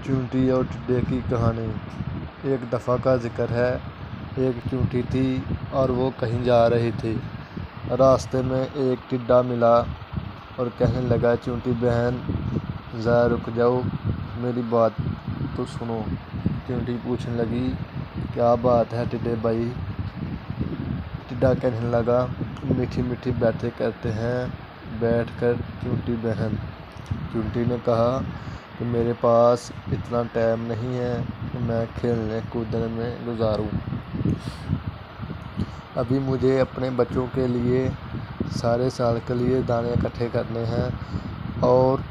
चींटी और टिड्डे की कहानी। एक दफ़ा का जिक्र है। एक चींटी थी और वो कहीं जा रही थी। रास्ते में एक टिड्डा मिला और कहने लगा, चींटी बहन ज़रा रुक जाओ, मेरी बात तो सुनो। चींटी पूछने लगी, क्या बात है टिड्डे भाई? टिड्डा कहने लगा, मीठी मीठी बातें करते हैं बैठ कर चींटी बहन। चींटी ने कहा कि मेरे पास इतना टाइम नहीं है कि मैं खेलने कूदने में गुजारूं। अभी मुझे अपने बच्चों के लिए सारे साल के लिए दाने इकट्ठे करने हैं और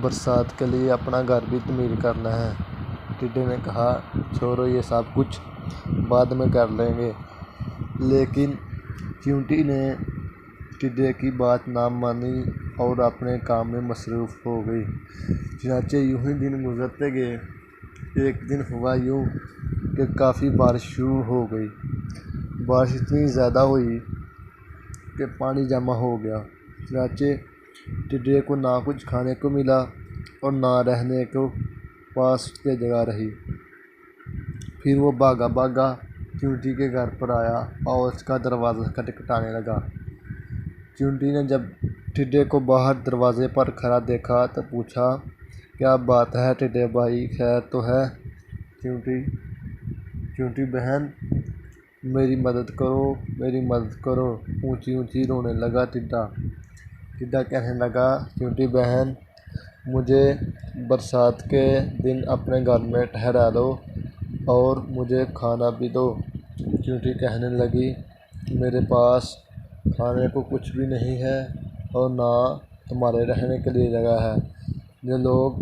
बरसात के लिए अपना घर भी तमीर करना है। टिड्डे ने कहा, छोड़ो ये सब कुछ बाद में कर लेंगे। लेकिन चींटी ने टिड्डे की बात ना मानी और अपने काम में मसरूफ़ हो गई। चनाचे यूं ही दिन गुजरते गए। एक दिन हुआ यूं कि काफ़ी बारिश शुरू हो गई। बारिश इतनी ज़्यादा हुई कि पानी जमा हो गया। चनाचे टिड्डे को ना कुछ खाने को मिला और ना रहने को पास उसके जगह रही। फिर वो भागा भागा चींटी के घर पर आया और उसका दरवाज़ा खटखटाने लगा। चींटी ने जब टिड्डे को बाहर दरवाजे पर खड़ा देखा तो पूछा, क्या बात है टिड्डे भाई, खैर तो है? चींटी बहन मेरी मदद करो, मेरी मदद करो, ऊंची ऊंची रोने लगा टिड्डा। टिड्डा कहने लगा, चींटी बहन मुझे बरसात के दिन अपने घर में ठहरा दो और मुझे खाना भी दो। चींटी कहने लगी, मेरे पास खाने को कुछ भी नहीं है और ना तुम्हारे रहने के लिए जगह है। जो लोग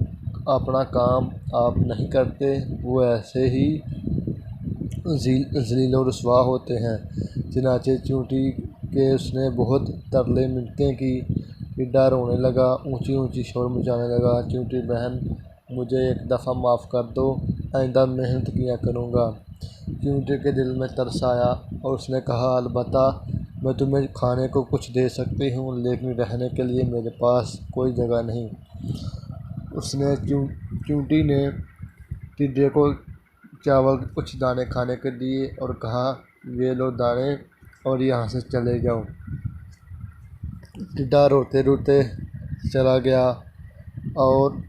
अपना काम आप नहीं करते वो ऐसे ही ज़लील और रुसवा होते हैं। चनाचे चींटी के उसने बहुत तरले मिन्नतें की। टिड्डा रोने लगा, ऊंची ऊंची शोर मचाने लगा, चींटी बहन मुझे एक दफ़ा माफ़ कर दो, आइंदा मेहनत किया करूँगा। चींटी के दिल में तरस आया और उसने कहा, अलबत्ता मैं तुम्हें खाने को कुछ दे सकती हूँ, लेकिन रहने के लिए मेरे पास कोई जगह नहीं। उसने चींटी ने टिड्डे को चावल कुछ दाने खाने के दिए और कहा, ये लो दाने और यहाँ से चले जाओ। टिड्डा रोते रोते चला गया और